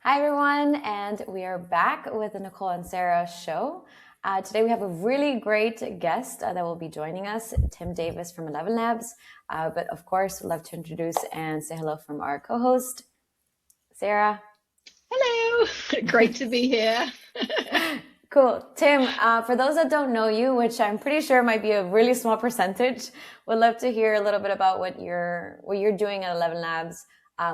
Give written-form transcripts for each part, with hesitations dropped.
Hi, everyone, and we are back with the Nicole and Sarah Show. Today, we have a really great guest that will be joining us, Tim Davis from ElevenLabs. But of course, we'd love to introduce and say hello from our co host, Sarah. Hello, great to be here. Cool. Tim, for those that don't know you, which I'm pretty sure might be a really small percentage, would love to hear a little bit about what you're doing at ElevenLabs,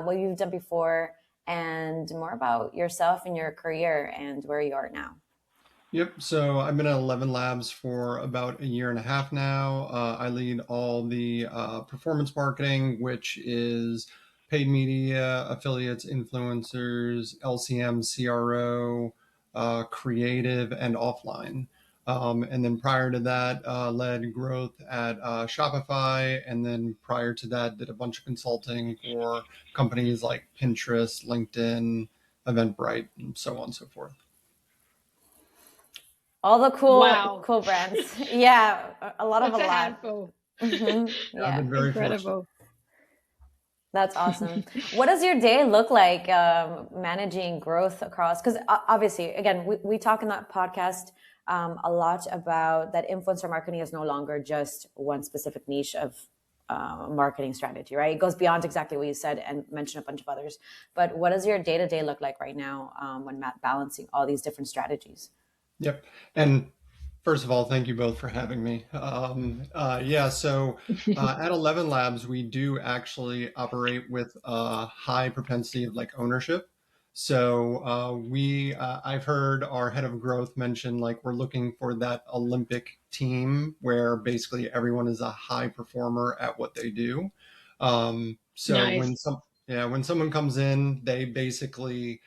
what you've done before, and more about yourself and your career and where you are now. Yep. So I've been at ElevenLabs for about a year and a half now. I lead all the performance marketing, which is paid media, affiliates, influencers, LCM, CRO, creative, and offline. And then prior to that, led growth at Shopify. And then prior to that, did a bunch of consulting for companies like Pinterest, LinkedIn, Eventbrite, and so on and so forth. All the cool, Wow, cool brands. Yeah, a lot of a that's a lot. handful. I've Yeah, been very fortunate. Incredible. that's awesome. What does your day look like managing growth across? Because obviously, again, we talk in that podcast a lot about that influencer marketing is no longer just one specific niche of marketing strategy, right? It goes beyond exactly what you said and mentioned a bunch of others. But what does your day to day look like right now when balancing all these different strategies? Yep. And first of all, thank you both for having me. Yeah, so at ElevenLabs, we do actually operate with a high propensity of like ownership. So I've heard our head of growth mention like we're looking for that Olympic team where basically everyone is a high performer at what they do. So Nice. when someone comes in, they basically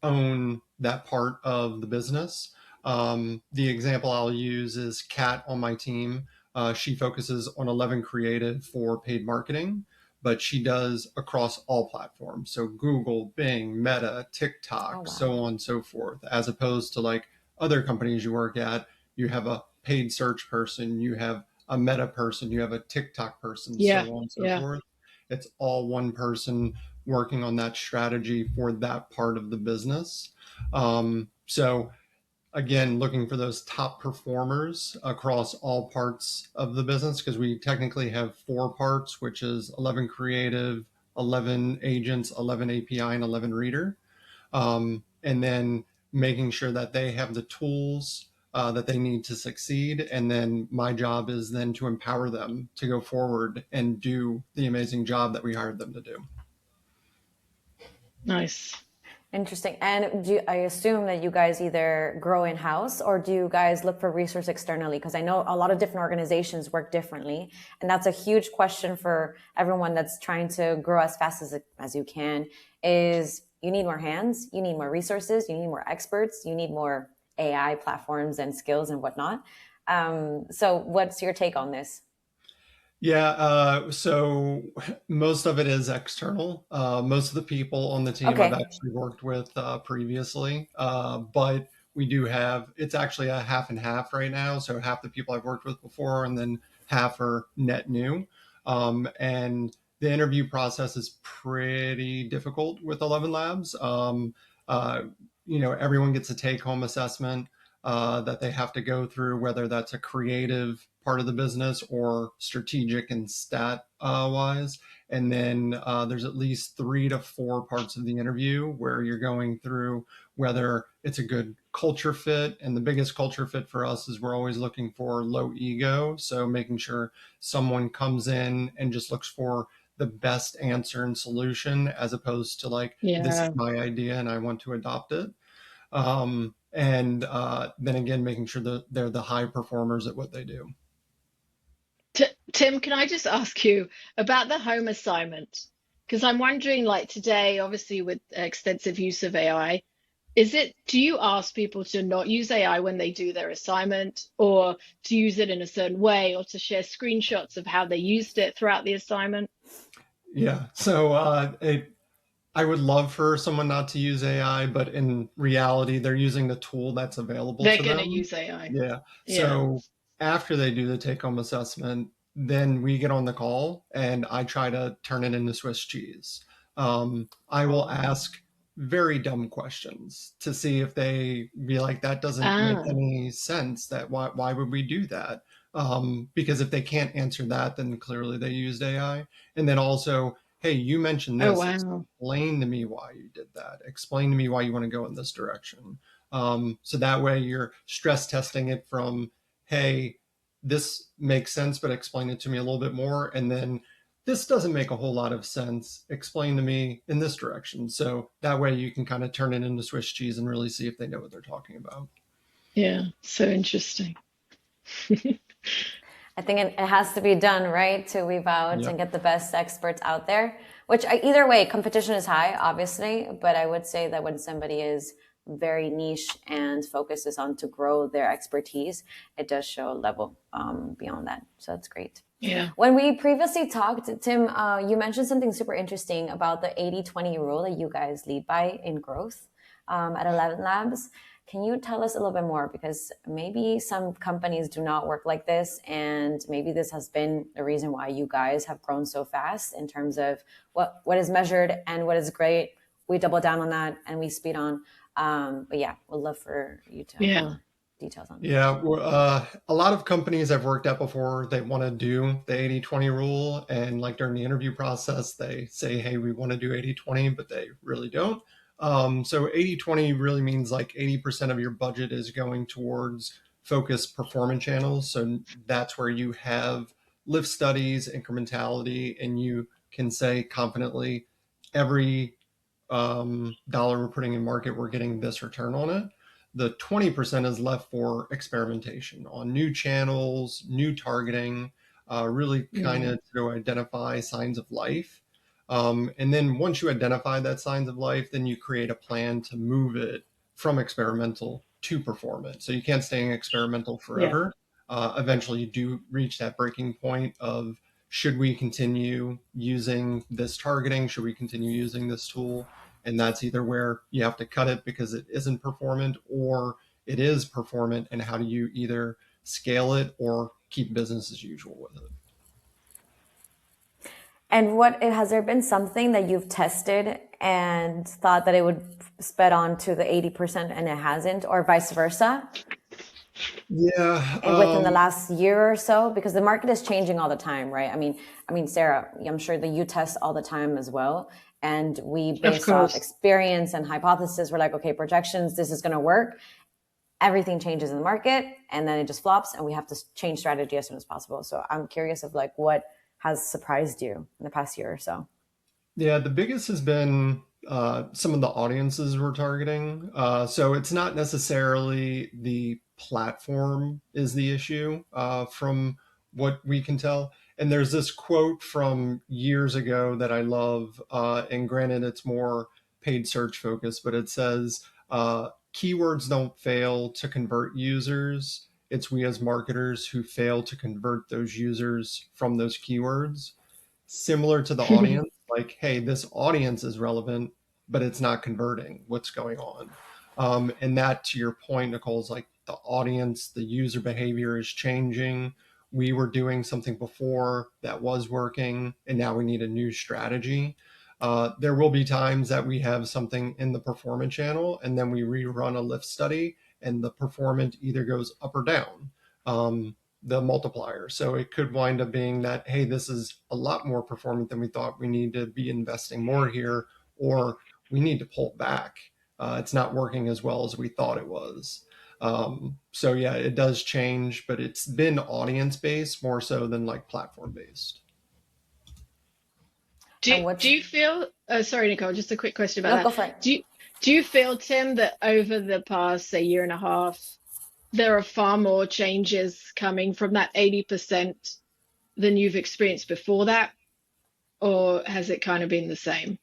own that part of the business. The example I'll use is Kat on my team. She focuses on 11 Creative for paid marketing, but she does across all platforms. So Google, Bing, Meta, Oh, TikTok, wow. so on and so forth, as opposed to like other companies you work at, you have a paid search person, you have a Meta person, you have a TikTok person, Yeah, so on and so yeah. forth. It's all one person working on that strategy for that part of the business. So again, looking for those top performers across all parts of the business because we technically have four parts, which is 11 creative, 11 agents, 11 API, and 11 reader. And then making sure that they have the tools that they need to succeed. And then my job is then to empower them to go forward and do the amazing job that we hired them to do. Nice. Interesting. And I assume that you guys either grow in house or do you guys look for resource externally? Because I know a lot of different organizations work differently. And that's a huge question for everyone that's trying to grow as fast as you can is you need more hands, you need more resources, you need more experts, you need more AI platforms and skills and whatnot. So what's your take on this? Yeah, so most of it is external. Most of the people on the team I've Okay. actually worked with previously, but we do have, it's actually a half and half right now. So half the people I've worked with before and then half are net new. And the interview process is pretty difficult with ElevenLabs. Uh, Everyone gets a take-home assessment that they have to go through, whether that's a creative part of the business or strategic and stat wise. And then there's at least 3 to 4 parts of the interview where you're going through whether it's a good culture fit. And the biggest culture fit for us is we're always looking for low ego. So making sure someone comes in and just looks for the best answer and solution as opposed to like, this is Yeah. my idea and I want to adopt it. And then again, making sure that they're the high performers at what they do. Tim, can I just ask you about the home assignment? Because I'm wondering, like today, obviously with extensive use of AI, do you ask people to not use AI when they do their assignment, or to use it in a certain way, or to share screenshots of how they used it throughout the assignment? Yeah. So I would love for someone not to use AI, but in reality, they're using the tool that's available They're to going to them. use AI. Yeah. Yeah. So after they do the take home assessment, then we get on the call and I try to turn it into Swiss cheese. I will Oh, ask very dumb questions to see if they be like, that doesn't make Ah, any sense. That why would we do that? Because if they can't answer that, then clearly they used AI. And then also, hey, you mentioned oh this. wow. Explain to me why you did that. Explain to me why you want to go in this direction. So that way you're stress testing it from, hey, this makes sense, but explain it to me a little bit more. And then this doesn't make a whole lot of sense. Explain to me in this direction. So that way you can kind of turn it into Swiss cheese and really see if they know what they're talking about. Yeah, so interesting. I think it has to be done, right? To weave out Yep. and get the best experts out there, which either way, competition is high, obviously. But I would say that when somebody is very niche and focuses on to grow their expertise, it does show a level beyond that. So that's great. Yeah. When we previously talked, Tim, you mentioned something super interesting about the 80-20 rule that you guys lead by in growth at ElevenLabs. Can you tell us a little bit more? Because maybe some companies do not work like this, and maybe this has been the reason why you guys have grown so fast in terms of what is measured and what is great. We double down on that and we speed on. But yeah, we'd love for you to have Yeah. more details on that. Yeah, a lot of companies I've worked at before, they want to do the 80-20 rule. And like during the interview process, they say, hey, we want to do 80-20, but they really don't. So 80-20 really means like 80% of your budget is going towards focused performance channels. So that's where you have lift studies, incrementality, and you can say confidently, every dollar we're putting in market, we're getting this return on it. The 20% is left for experimentation on new channels, new targeting, really kind Mm. of to identify signs of life. And then once you identify that signs of life, then you create a plan to move it from experimental to performance. So you can't stay in experimental Yeah. forever. Eventually, you do reach that breaking point of, should we continue using this targeting? Should we continue using this tool? And that's either where you have to cut it because it isn't performant, or it is performant, and how do you either scale it or keep business as usual with it. And has there been something that you've tested and thought that it would sped on to the 80% and it hasn't, or vice versa? Yeah. And within the last year or so, because the market is changing all the time, right? I mean, Sarah, I'm sure that you test all the time as well. And we, Of based off course. experience and hypothesis, we're like, okay, projections, this is going to work. Everything changes in the market and then it just flops and we have to change strategy as soon as possible. So I'm curious of like what has surprised you in the past year or so. Yeah, the biggest has been some of the audiences we're targeting. So it's not necessarily the platform is the issue, from what we can tell. And there's this quote from years ago that I love, and granted, it's more paid search focused, but it says, keywords don't fail to convert users. It's we as marketers who fail to convert those users from those keywords. Similar to the audience, like, hey, this audience is relevant, but it's not converting. What's going on? And that, to your point, Nicole, is like the audience, the user behavior is changing. We were doing something before that was working, and now we need a new strategy. There will be times that we have something in the performance channel, and then we rerun a lift study, and the performance either goes up or down. The multiplier. So it could wind up being that, hey, this is a lot more performant than we thought. We need to be investing more here, or we need to pull back. It's not working as well as we thought it was. So yeah, it does change, but it's been audience based more so than like platform based. Do And do what's, you feel, sorry, Nicole, just a quick question about no, go that. for it. Do you feel, Tim, that over the past, say, year and a half, there are far more changes coming from that 80% than you've experienced before that? Or has it kind of been the same?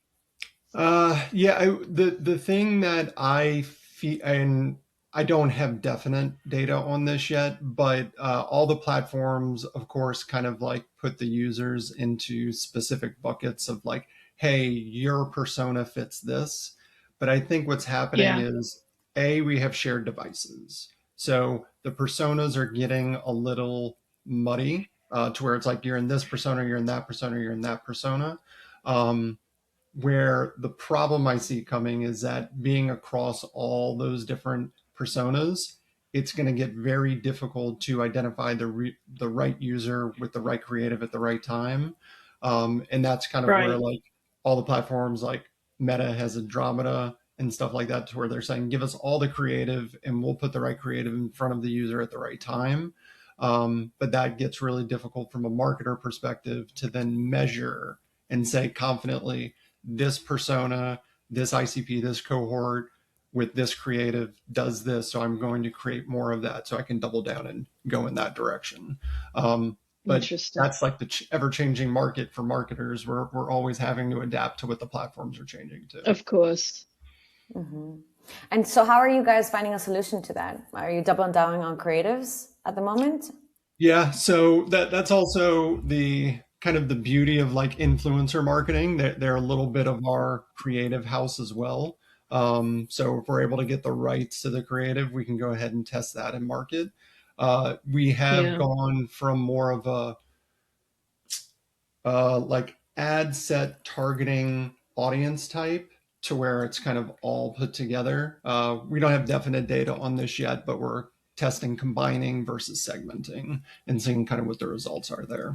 Yeah, the thing that I feel, and I don't have definite data on this yet, but all the platforms, of course, kind of like put the users into specific buckets of like, hey, your persona fits this. But I think what's happening Yeah. is, we have shared devices, so the personas are getting a little muddy, to where it's like you're in this persona, you're in that persona, you're in that persona. Um, where the problem I see coming is that being across all those different personas, it's going to get very difficult to identify the right user with the right creative at the right time. And that's kind of where Right. like all the platforms like Meta has Andromeda and stuff like that, to where they're saying, give us all the creative and we'll put the right creative in front of the user at the right time. But that gets really difficult from a marketer perspective to then measure and say confidently, this persona, this ICP, this cohort with this creative does this. So I'm going to create more of that so I can double down and go in that direction. But Interesting. that's like the ever-changing market for marketers. We're always having to adapt to what the platforms are changing to. Of course. Mm-hmm. And so how are you guys finding a solution to that? Are you doubling down on creatives at the moment? Yeah, so that's also the kind of the beauty of like influencer marketing. They're a little bit of our creative house as well. So if we're able to get the rights to the creative, we can go ahead and test that and market. We have Yeah. gone from more of a like ad set targeting audience type to where it's kind of all put together. We don't have definite data on this yet, but we're testing combining versus segmenting and seeing kind of what the results are there.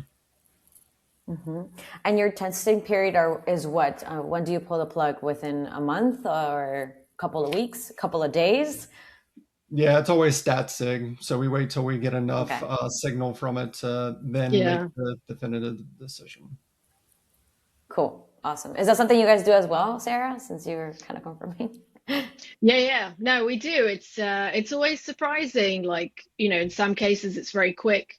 Mm-hmm. And your testing period is what? When do you pull the plug? Within a month or a couple of weeks, a couple of days? Yeah, it's always stat sig. So we wait till we get enough Okay. signal from it to then make Yeah. the definitive decision. Cool. Awesome. Is that something you guys do as well, Sarah, since you're kind of confirming? Yeah. No, we do. It's always surprising. Like, in some cases it's very quick.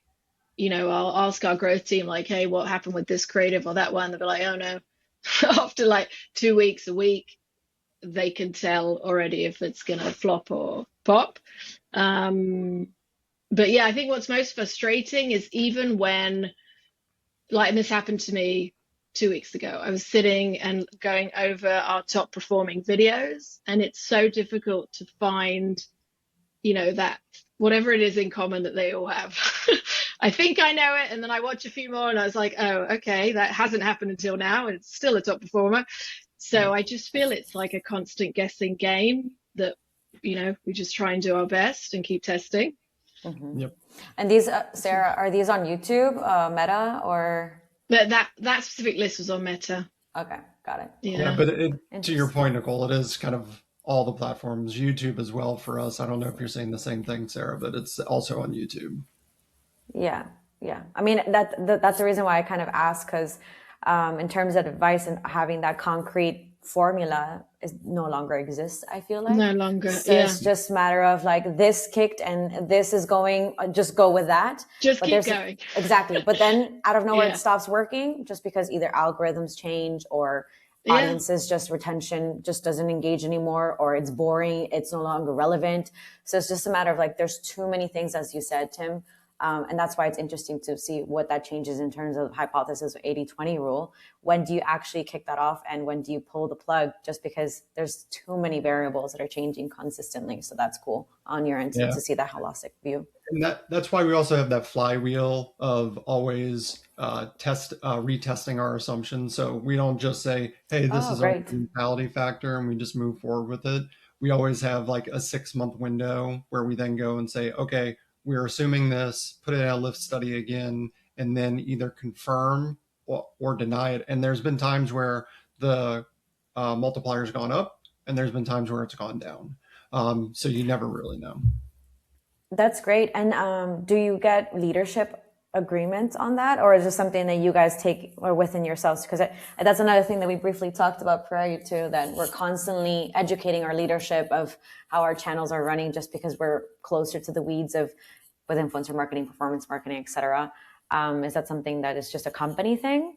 I'll ask our growth team, like, hey, what happened with this creative or that one? They'll be like, oh no. After like 2 weeks, a week, they can tell already if it's gonna flop or pop. But yeah, I think what's most frustrating is even when, like, and this happened to me 2 weeks ago, I was sitting and going over our top performing videos, and it's so difficult to find, that whatever it is in common that they all have. I think I know it, and then I watch a few more and I was like, oh, okay, that hasn't happened until now, and it's still a top performer. So I just feel it's like a constant guessing game that, we just try and do our best and keep testing. Mm-hmm. Yep. And these, Sarah, are these on YouTube, Meta, or? But that specific list was on Meta. Okay, got it. Yeah, Yeah. but to your point, Nicole, it is kind of all the platforms, YouTube as well for us. I don't know if you're saying the same thing, Sarah, but it's also on YouTube. Yeah, yeah. I mean, that's the reason why I kind of asked, because in terms of advice and having that concrete formula is no longer exists, I feel like. No longer. So Yeah. it's just a matter of like, this kicked and this is going, just go with that. Just But keep going. Exactly. But then out of nowhere, Yeah. it stops working just because either algorithms change or Yeah. audiences, just retention just doesn't engage anymore, or it's boring, it's no longer relevant. So it's just a matter of like, there's too many things, as you said, Tim. And that's why it's interesting to see what that changes in terms of hypothesis 80-20 rule. When do you actually kick that off and when do you pull the plug, just because there's too many variables that are changing consistently. So that's cool on your end to see that holistic view. And that's why we also have that flywheel of always retesting our assumptions. So we don't just say, hey, this is our incrementality factor and we just move forward with it. We always have like a 6-month window where we then go and say, okay, we're assuming this, put it in a lift study again, and then either confirm or deny it. And there's been times where the multiplier's gone up and there's been times where it's gone down. So you never really know. That's great. And do you get leadership agreements on that, or is it something that you guys take or within yourselves? Because that's another thing that we briefly talked about prior to that. We're constantly educating our leadership of how our channels are running, just because we're closer to the weeds of with influencer marketing, performance marketing, etc. Is that something that is just a company thing?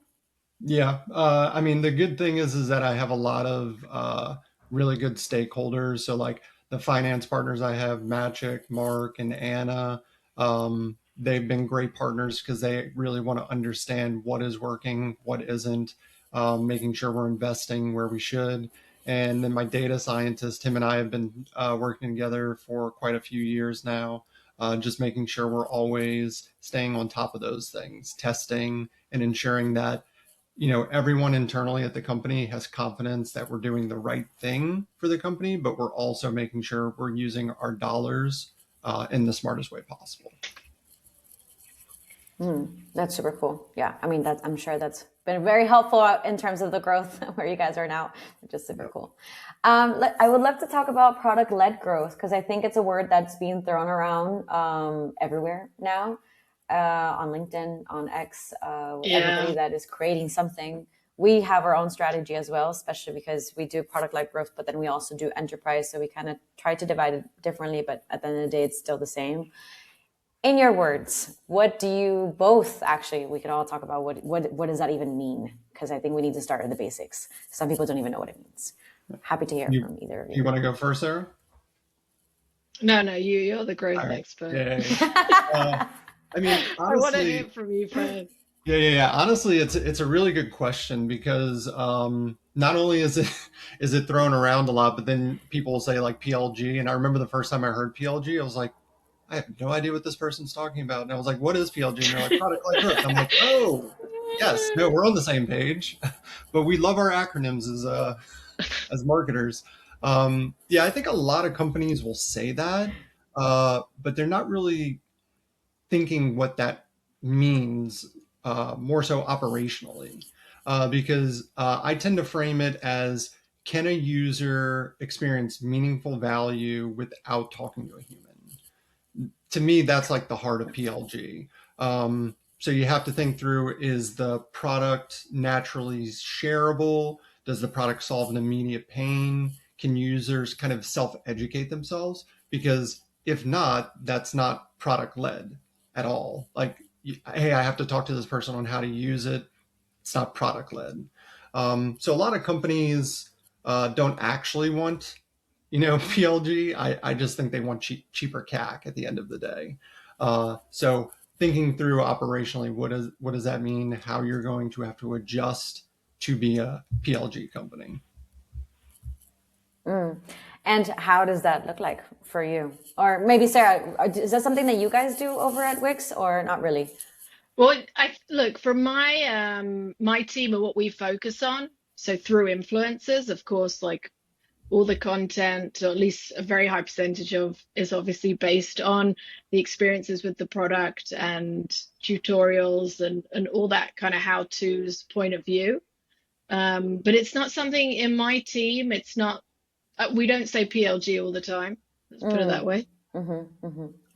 Yeah. I mean, the good thing is that I have a lot of really good stakeholders. So like the finance partners I have, Magic, Mark, and Anna, they've been great partners because they really want to understand what is working, what isn't, making sure we're investing where we should. And then my data scientist, him and I have been working together for quite a few years now, just making sure we're always staying on top of those things, testing and ensuring that everyone internally at the company has confidence that we're doing the right thing for the company, but we're also making sure we're using our dollars in the smartest way possible. That's super cool. Yeah. I mean, I'm sure that's been very helpful in terms of the growth where you guys are now, which is super cool. I would love to talk about product-led growth, because I think it's a word that's being thrown around everywhere now, on LinkedIn, on X, everybody that is creating something. We have our own strategy as well, especially because we do product-led growth, but then we also do enterprise. So we kind of try to divide it differently, but at the end of the day, it's still the same. In your words, what do you both, actually, we can all talk about what does that even mean? Because I think we need to start at the basics. Some people don't even know what it means. Happy to hear from either of you. You want to go first, Sarah? No, you're the growth expert. Yeah. I mean, honestly, I want to hear from you, Fred. Yeah. Honestly, it's a really good question, because not only is it thrown around a lot, but then people will say like PLG. And I remember the first time I heard PLG, I was like, I have no idea what this person's talking about. And I was like, what is PLG? And they're like, product-led growth. I'm like, oh, yes, no, we're on the same page. But we love our acronyms as marketers. I think a lot of companies will say that, but they're not really thinking what that means, more so operationally, because I tend to frame it as, can a user experience meaningful value without talking to a human? To me, that's like the heart of PLG. So you have to think through, is the product naturally shareable? Does the product solve an immediate pain? Can users kind of self-educate themselves? Because if not, that's not product-led at all. Like, hey, I have to talk to this person on how to use it. It's not product-led. So a lot of companies don't actually want PLG. I just think they want cheaper CAC at the end of the day. So thinking through operationally, what does that mean? How you're going to have to adjust to be a PLG company. And how does that look like for you? Or maybe Sarah, is that something that you guys do over at Wix, or not really? Well, look, from my team and what we focus on, so through influencers, of course, like all the content, or at least a very high percentage of, is obviously based on the experiences with the product and tutorials and all that kind of how-tos point of view. But it's not something in my team. It's not, we don't say PLG all the time. Let's put it that way.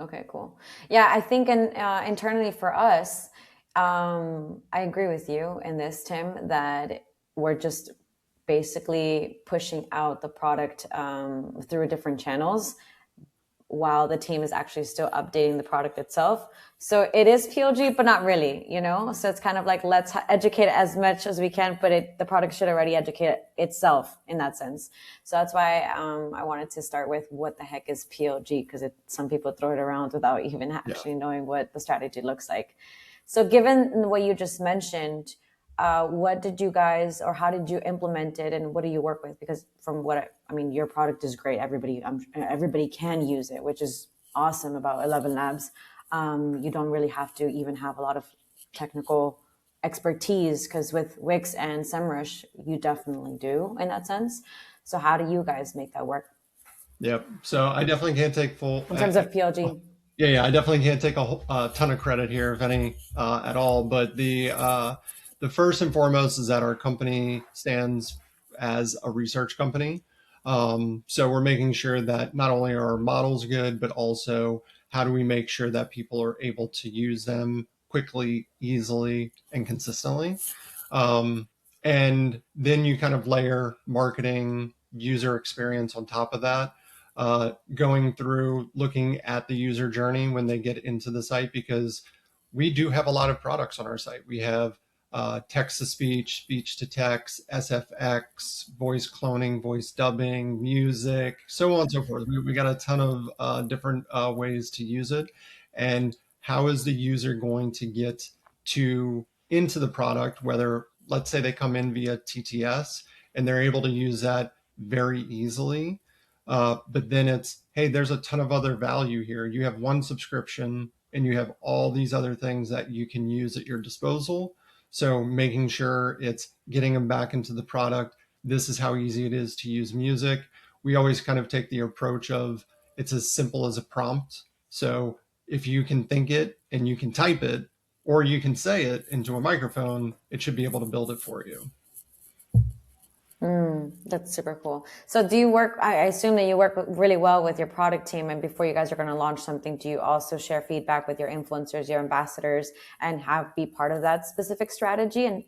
Okay, cool. Yeah, I think internally for us, I agree with you in this, Tim, that we're just basically pushing out the product through different channels while the team is actually still updating the product itself. So it is PLG, but not really, So it's kind of like, let's educate as much as we can, but the product should already educate itself in that sense. So that's why I wanted to start with what the heck is PLG, because some people throw it around without even actually knowing what the strategy looks like. So given what you just mentioned, what did you guys, or how did you implement it, and what do you work with? Because from your product is great. Everybody can use it, which is awesome about ElevenLabs. You don't really have to even have a lot of technical expertise, because with Wix and SEMrush, you definitely do in that sense. So how do you guys make that work? Yep. So I definitely can't take full in terms of PLG. Yeah, I definitely can't take a ton of credit here, if any, at all. But the first and foremost is that our company stands as a research company. So we're making sure that not only are our models good, but also how do we make sure that people are able to use them quickly, easily, and consistently. And then you kind of layer marketing, user experience on top of that. Going through, looking at the user journey when they get into the site, because we do have a lot of products on our site. We have text to speech, speech to text, SFX, voice cloning, voice dubbing, music, so on and so forth. We got a ton of different ways to use it. And how is the user going to get into the product, whether, let's say they come in via TTS and they're able to use that very easily. But then it's, hey, there's a ton of other value here. You have one subscription and you have all these other things that you can use at your disposal. So making sure it's getting them back into the product. This is how easy it is to use music. We always kind of take the approach of it's as simple as a prompt. So if you can think it and you can type it, or you can say it into a microphone, it should be able to build it for you. That's super cool. So do you work, I assume that you work really well with your product team, and before you guys are going to launch something, do you also share feedback with your influencers, your ambassadors, and be part of that specific strategy? And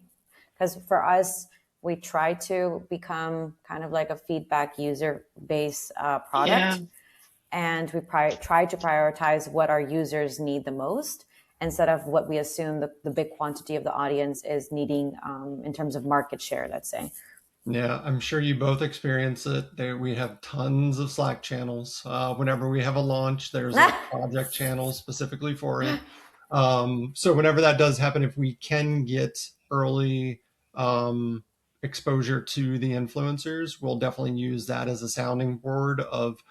because for us, we try to become kind of like a feedback user base product. And we try to prioritize what our users need the most instead of what we assume the big quantity of the audience is needing in terms of market share, let's say. Yeah, I'm sure you both experience it. We have tons of Slack channels. Whenever we have a launch, there's a project channel specifically for it. So whenever that does happen, if we can get early exposure to the influencers, we'll definitely use that as a sounding board of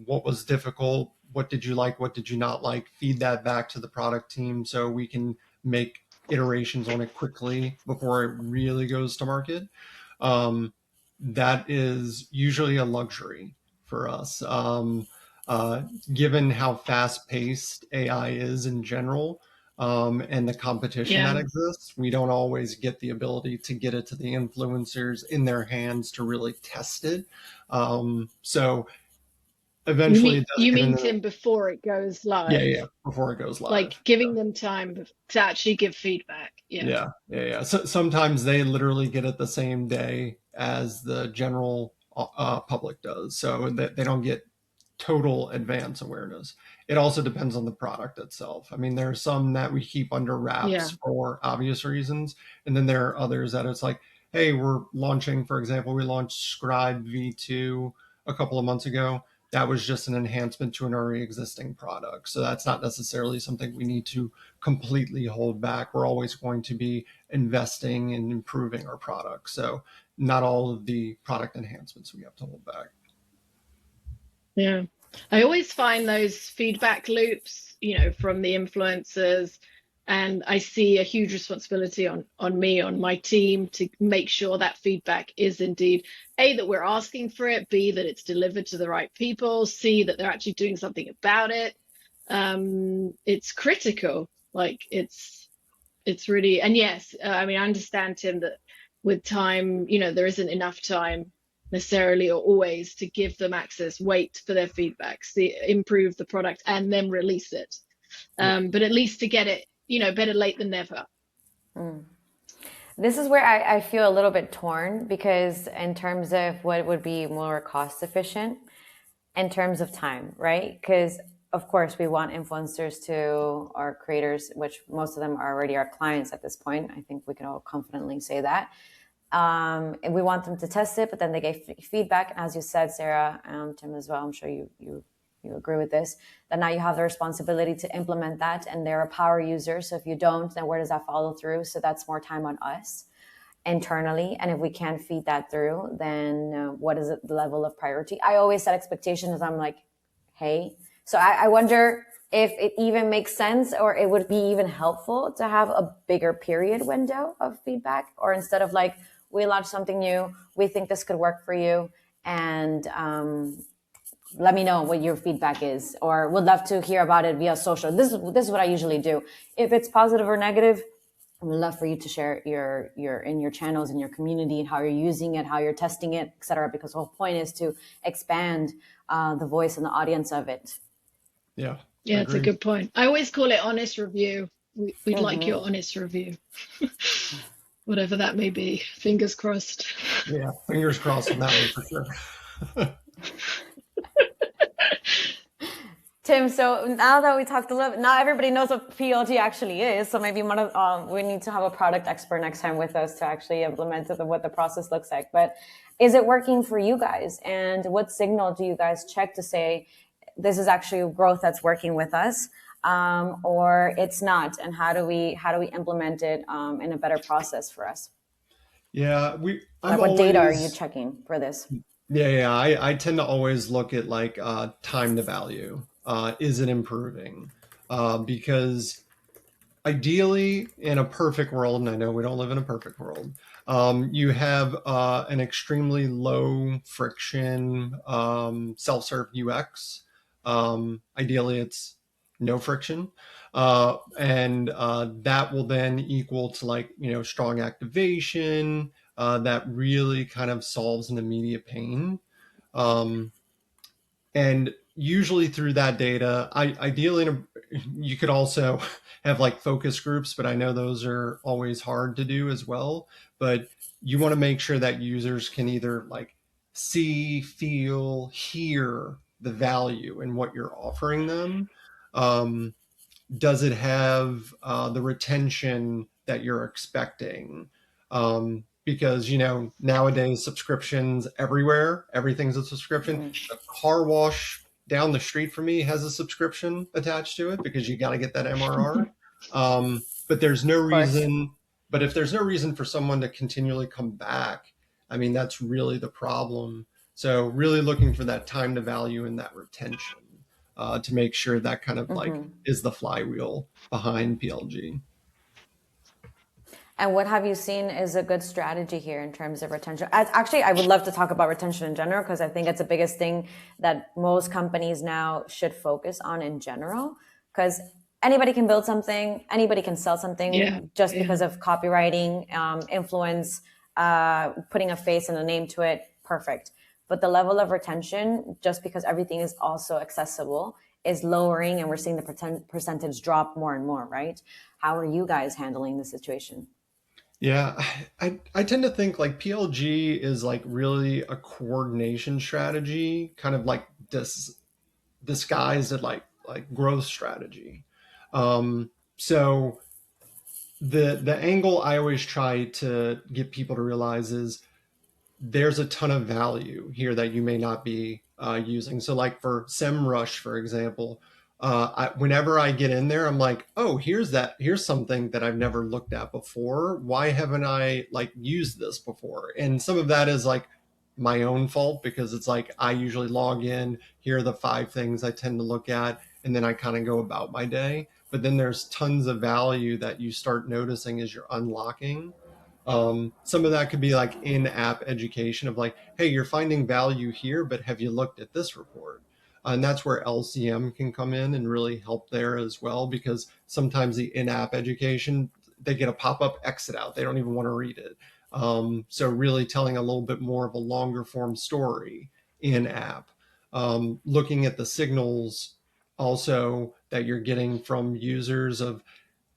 what was difficult, what did you like, what did you not like, feed that back to the product team so we can make iterations on it quickly before it really goes to market. That is usually a luxury for us. Given how fast-paced AI is in general, and the competition that exists, we don't always get the ability to get it to the influencers in their hands to really test it. So eventually you mean Tim, before it goes live? Yeah, before it goes live. Like giving them time to actually give feedback. Yeah. So sometimes they literally get it the same day as the general public does, so that they don't get total advance awareness. It also depends on the product itself. I mean, there are some that we keep under wraps for obvious reasons, and then there are others that it's like, hey, we're launching, for example, we launched Scribe V2 a couple of months ago. That was just an enhancement to an already existing product. So that's not necessarily something we need to completely hold back. We're always going to be investing and improving our product. So not all of the product enhancements we have to hold back. Yeah. I always find those feedback loops, from the influencers, and I see a huge responsibility on me, on my team, to make sure that feedback is indeed A, that we're asking for it, B, that it's delivered to the right people, C, that they're actually doing something about it. It's critical. Like it's really, and yes, I mean, I understand, Tim, that with time, there isn't enough time necessarily or always to give them access, wait for their feedback, improve the product and then release it. But at least to get it, better late than never. This is where I feel a little bit torn, because in terms of what would be more cost efficient in terms of time, right? Because of course we want influencers to our creators, which most of them are already our clients at this point. I think we can all confidently say that. And we want them to test it, but then they gave feedback. And as you said, Sarah, Tim as well, I'm sure you agree with this, that now you have the responsibility to implement that, and they're a power user. So if you don't, then where does that follow through? So that's more time on us internally. And if we can't feed that through, then what is the level of priority? I always set expectations. I'm like, hey, so I wonder if it even makes sense, or it would be even helpful to have a bigger period window of feedback, or instead of like, we launched something new, we think this could work for you, and let me know what your feedback is, or would love to hear about it via social. This is what I usually do. If it's positive or negative, I would love for you to share your in your channels, in your community, and how you're using it, how you're testing it, etc. Because the whole point is to expand the voice and the audience of it. Yeah, it's a good point. I always call it honest review. We'd like your honest review. Whatever that may be. Fingers crossed. Yeah, fingers crossed on that one for sure. Tim, so now that we talked a little bit, now everybody knows what PLG actually is. So maybe we need to have a product expert next time with us to actually implement what the process looks like. But is it working for you guys? And what signal do you guys check to say this is actually growth that's working with us, or it's not? And how do we implement it in a better process for us? Yeah, what data are you checking for this? Yeah. I tend to always look at like time to value. Is it improving? Because ideally, in a perfect world, and I know we don't live in a perfect world, you have an extremely low friction self-serve UX. Ideally, it's no friction. And that will then equal to like, strong activation that really kind of solves an immediate pain. Um, and usually through that data, ideally, you could also have like focus groups, but I know those are always hard to do as well. But you want to make sure that users can either like see, feel, hear the value in what you're offering them. Um, does it have the retention that you're expecting? Because nowadays subscriptions everywhere, everything's a subscription. The car wash down the street from me has a subscription attached to it because you got to get that MRR. But there's no Of course. reason. But if there's no reason for someone to continually come back, I mean, that's really the problem. So really looking for that time to value and that retention to make sure that kind of like is the flywheel behind PLG. And what have you seen is a good strategy here in terms of retention? Actually, I would love to talk about retention in general because I think it's the biggest thing that most companies now should focus on in general. Because anybody can build something, anybody can sell something just because of copywriting, influence, putting a face and a name to it, perfect. But the level of retention, just because everything is also accessible, is lowering, and we're seeing the percentage drop more and more, right? How are you guys handling the situation? Yeah, I tend to think like PLG is like really a coordination strategy, kind of like disguised as like growth strategy. So the angle I always try to get people to realize is there's a ton of value here that you may not be using. So like for SEMrush, for example, whenever I get in there, I'm like, oh, here's something that I've never looked at before. Why haven't I like used this before? And some of that is like my own fault because it's like I usually log in, here are the 5 things I tend to look at, and then I kind of go about my day. But then there's tons of value that you start noticing as you're unlocking. Some of that could be like in-app education of like, hey, you're finding value here, but have you looked at this report? And that's where LCM can come in and really help there as well, because sometimes the in-app education, they get a pop-up, exit out. They don't even want to read it. So really telling a little bit more of a longer form story in-app. Looking at the signals also that you're getting from users of,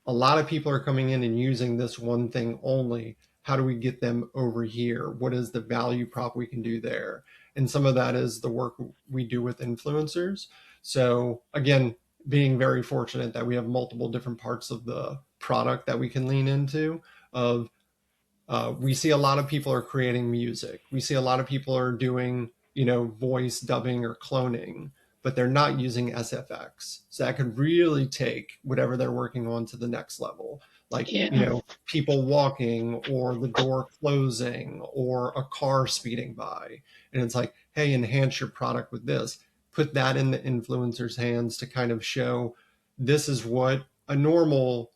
a lot of people are coming in and using this one thing only. How do we get them over here? What is the value prop we can do there? And some of that is the work we do with influencers. So again, being very fortunate that we have multiple different parts of the product that we can lean into. We see a lot of people are creating music. We see a lot of people are doing, voice dubbing or cloning, but they're not using SFX. So that could really take whatever they're working on to the next level. Like, people walking or the door closing or a car speeding by. And it's like, hey, enhance your product with this. Put that in the influencer's hands to kind of show this is what a normal,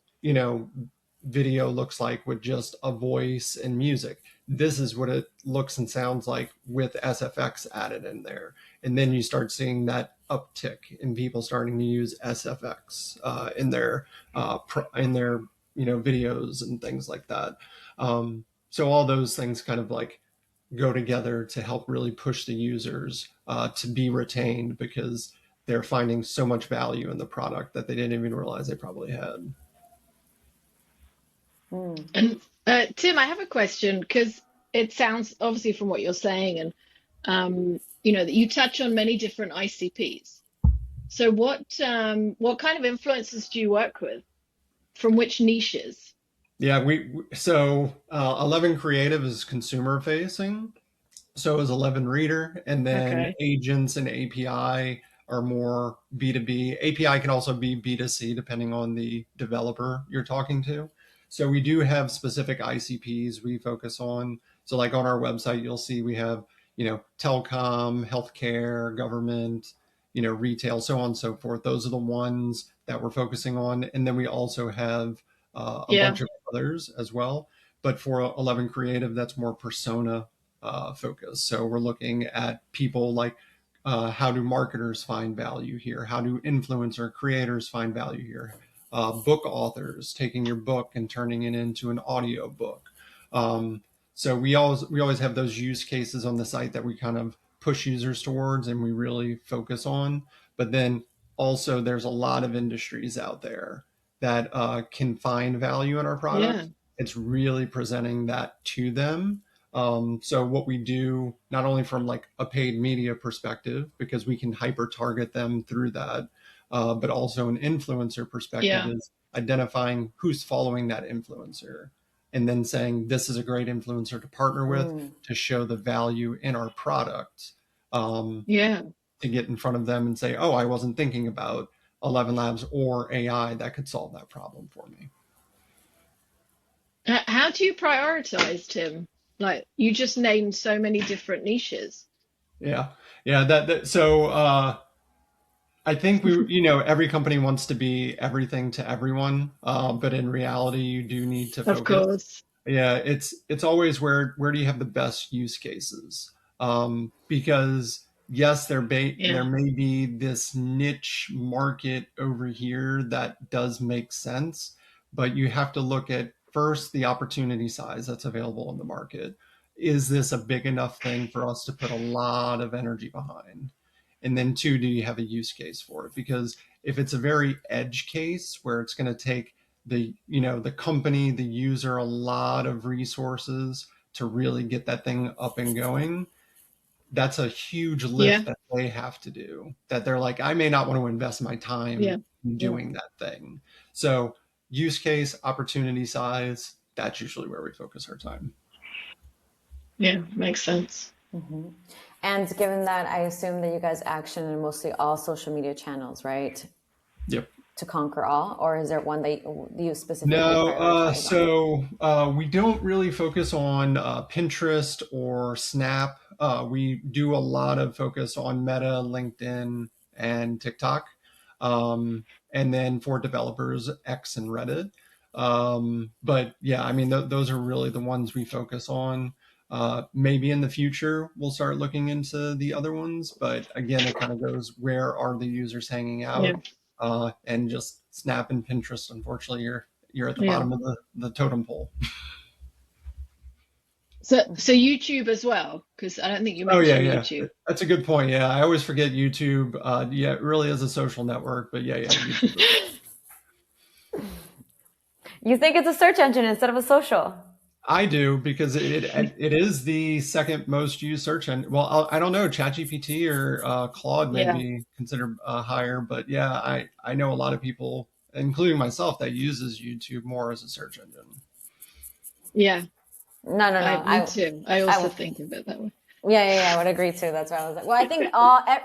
video looks like with just a voice and music. This is what it looks and sounds like with SFX added in there. And then you start seeing that uptick in people starting to use SFX in their videos and things like that. So all those things kind of like go together to help really push the users to be retained, because they're finding so much value in the product that they didn't even realize they probably had. And Tim, I have a question because it sounds obviously from what you're saying, and that you touch on many different ICPs. So what kind of influencers do you work with? From which niches? Yeah, so 11 Creative is consumer facing. So is 11 Reader, and then agents and API are more B2B. API can also be B2C depending on the developer you're talking to. So we do have specific ICPs we focus on. So like on our website, you'll see we have, telecom, healthcare, government, retail, so on and so forth. Those are the ones that we're focusing on. And then we also have a Yeah. bunch of others as well. But for 11 Creative, that's more persona focused. So we're looking at people like how do marketers find value here? How do influencer creators find value here? Book authors taking your book and turning it into an audio book. So we always have those use cases on the site that we kind of push users towards and we really focus on. But then also there's a lot of industries out there that can find value in our product. Yeah. It's really presenting that to them. So what we do, not only from like a paid media perspective, because we can hyper target them through that, but also an influencer perspective is identifying who's following that influencer and then saying, this is a great influencer to partner with to show the value in our product. To get in front of them and say, oh, I wasn't thinking about ElevenLabs or AI that could solve that problem for me. How do you prioritize, Tim? Like you just named so many different niches. Yeah. So I think every company wants to be everything to everyone, but in reality, you do need to focus. Of course. Yeah, it's always where do you have the best use cases? Because yes, there may be this niche market over here that does make sense, but you have to look at first the opportunity size that's available in the market. Is this a big enough thing for us to put a lot of energy behind? And then two, do you have a use case for it? Because if it's a very edge case where it's going to take the company, the user, a lot of resources to really get that thing up and going, that's a huge lift that they have to do, that they're like, I may not want to invest my time in doing that thing. So use case, opportunity size, that's usually where we focus our time. Yeah, makes sense. Mm-hmm. And given that, I assume that you guys action in mostly all social media channels, right? Yep. To conquer all, or is there one that you specifically prioritize? We don't really focus on Pinterest or Snap. We do a lot of focus on Meta, LinkedIn, and TikTok. And then for developers, X and Reddit. But yeah, I mean, those are really the ones we focus on. Maybe in the future, we'll start looking into the other ones. But again, it kind of goes, where are the users hanging out? And just Snap and Pinterest, unfortunately, you're at the bottom of the totem pole. So YouTube as well, because I don't think you mentioned YouTube. That's a good point. Yeah, I always forget YouTube. It really is a social network, but YouTube. You think it's a search engine instead of a social? I do, because it is the second most used search engine. Well, I don't know, ChatGPT or Claude may be considered higher, but yeah, I know a lot of people, including myself, that uses YouTube more as a search engine. Yeah. No. Me too. I also think of it that way. Yeah, I would agree too. That's why I was like, well, I think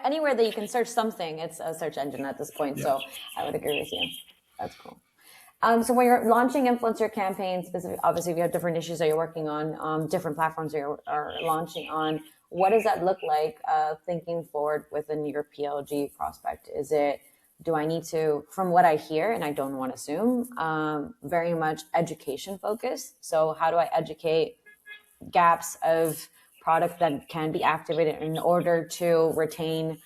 anywhere that you can search something, it's a search engine at this point. Yeah. So I would agree with you. That's cool. So when you're launching influencer campaigns, obviously we have different issues that you're working on, different platforms that you are launching on. What does that look like thinking forward within your PLG prospect? Do I need to, from what I hear, and I don't want to assume, very much education focused. So how do I educate gaps of product that can be activated in order to retain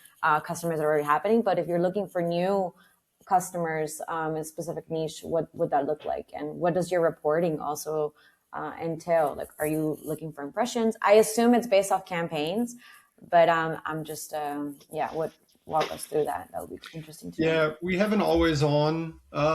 customers that are already happening? But if you're looking for new customers in a specific niche, what would that look like? And what does your reporting also entail? Like, are you looking for impressions? I assume it's based off campaigns, but I'm just, walk us through that. That would be interesting to know. Yeah, we have an always on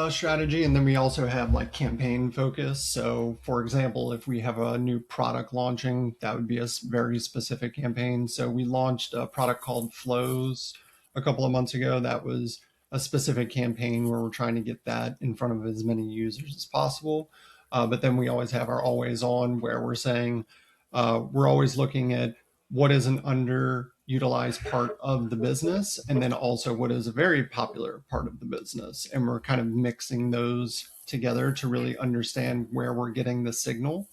strategy, and then we also have like campaign focus. So for example, if we have a new product launching, that would be a very specific campaign. So we launched a product called Flows a couple of months ago. That was a specific campaign where we're trying to get that in front of as many users as possible. But then we always have our always on, where we're saying we're always looking at what is an underutilized part of the business, and then also what is a very popular part of the business. And we're kind of mixing those together to really understand where we're getting the signal.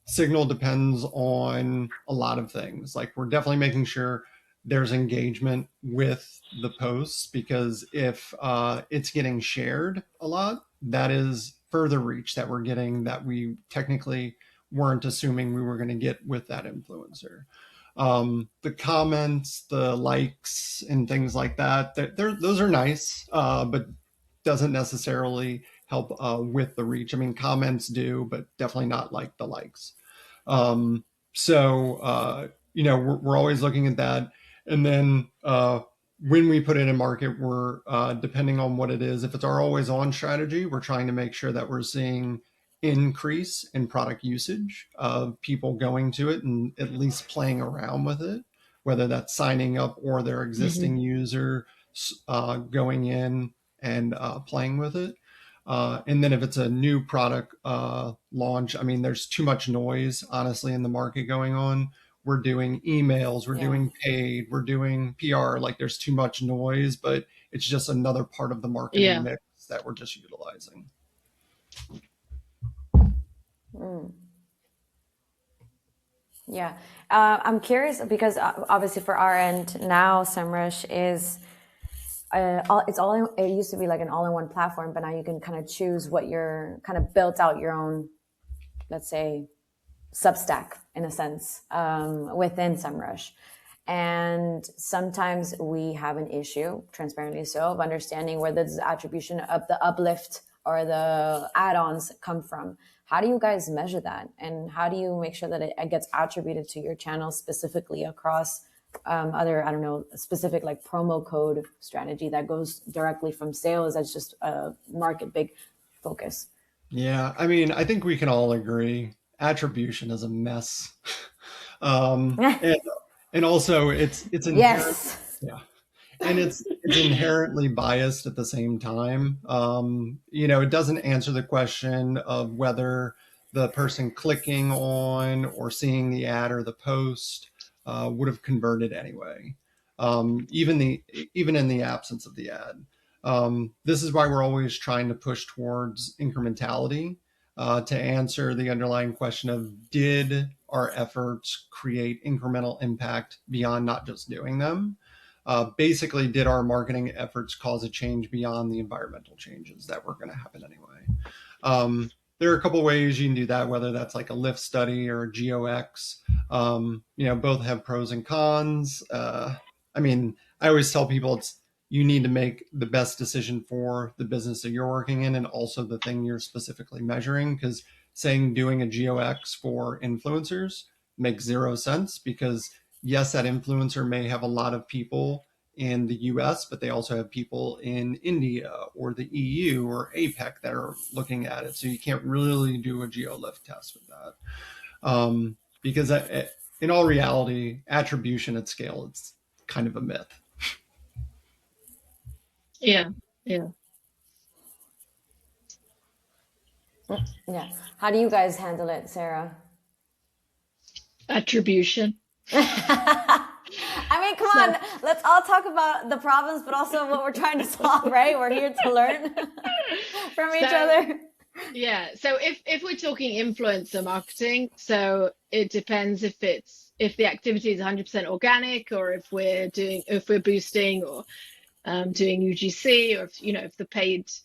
Signal depends on a lot of things. Like, we're definitely making sure there's engagement with the posts, because if it's getting shared a lot, that is further reach that we're getting that we technically weren't assuming we were going to get with that influencer. The comments, the likes, and things like that, those are nice, but doesn't necessarily help with the reach. I mean, comments do, but definitely not like the likes. We're always looking at that. And then when we put it in market, we're depending on what it is. If it's our always on strategy, we're trying to make sure that we're seeing increase in product usage of people going to it and at least playing around with it, whether that's signing up or their existing user going in and playing with it. And then if it's a new product launch, I mean, there's too much noise, honestly, in the market going on. We're doing emails, we're doing paid, we're doing PR, like there's too much noise, but it's just another part of the marketing mix that we're just utilizing. Yeah. I'm curious because obviously for our end now, SEMrush is it used to be like an all-in-one platform, but now you can kind of choose what you're kind of built out your own, let's say, Substack in a sense within SEMrush. And sometimes we have an issue, transparently so, of understanding where this attribution of the uplift or the add-ons come from. How do you guys measure that? And how do you make sure that it gets attributed to your channel specifically across other, I don't know, specific like promo code strategy that goes directly from sales as just a market big focus? Yeah, I mean, I think we can all agree attribution is a mess. And also it's inherent, yes. yeah. And it's inherently biased at the same time. It doesn't answer the question of whether the person clicking on or seeing the ad or the post would have converted anyway, even in the absence of the ad. This is why we're always trying to push towards incrementality to answer the underlying question of, did our efforts create incremental impact beyond not just doing them? Basically, did our marketing efforts cause a change beyond the environmental changes that were going to happen anyway? There are a couple ways you can do that, whether that's like a lift study or a GOX. Both have pros and cons. I always tell people you need to make the best decision for the business that you're working in and also the thing you're specifically measuring, because saying doing a GOX for influencers makes zero sense, because yes, that influencer may have a lot of people in the US, but they also have people in India or the EU or APEC that are looking at it. So you can't really do a GeoLift test with that. Because in all reality, attribution at scale, it's kind of a myth. Yeah. Yeah. How do you guys handle it, Sarah? Attribution. I mean, come on, let's all talk about the problems, but also what we're trying to solve, right? We're here to learn from each other. Yeah. So if we're talking influencer marketing, so it depends if the activity is 100% organic, or if we're boosting or doing UGC, or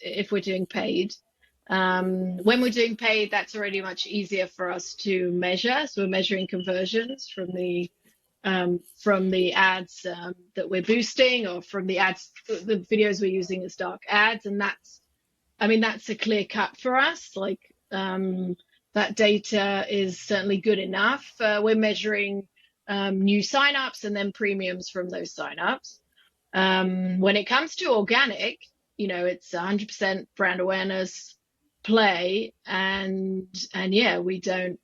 if we're doing paid. When we're doing paid, that's already much easier for us to measure. So we're measuring conversions from the ads that we're boosting, or from the videos we're using as dark ads, and that's a clear cut for us. Like that data is certainly good enough. We're measuring new signups and then premiums from those signups. When it comes to organic, it's 100% brand awareness play, and yeah, we don't.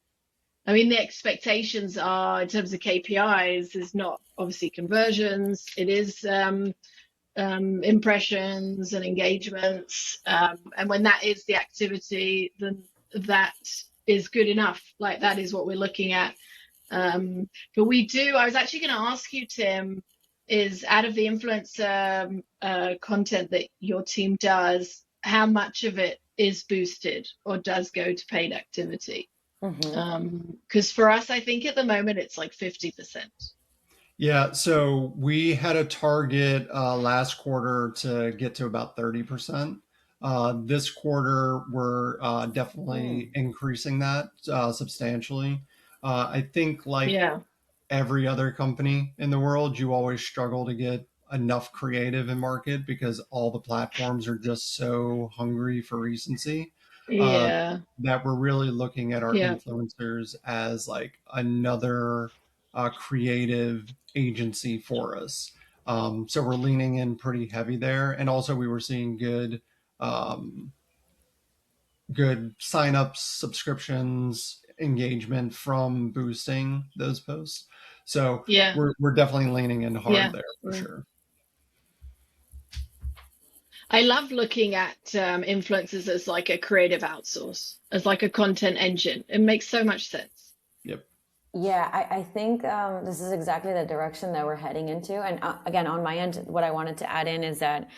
The expectations are, in terms of KPIs, is not obviously conversions. It is impressions and engagements, and when that is the activity, then that is good enough. Like, that is what we're looking at. But I was actually going to ask you, Tim, is out of the influencer content that your team does, how much of it is boosted or does go to paid activity? Because for us, I think at the moment it's like 50%. Yeah, so we had a target last quarter to get to about 30%. This quarter, we're definitely increasing that substantially. I think, like Yeah. every other company in the world, you always struggle to get enough creative in market because all the platforms are just so hungry for recency. Uh, Yeah. that we're really looking at our Yeah. influencers as like another creative agency for us. So we're leaning in pretty heavy there, and also we were seeing um, good signups, subscriptions, engagement from boosting those posts. So Yeah. we're definitely leaning in hard Yeah. there for Yeah. sure. I love looking at influencers as like a creative outsource, as like a content engine. It makes so much sense. Yep. Yeah, I think this is exactly the direction that we're heading into. And again, on my end, what I wanted to add in is that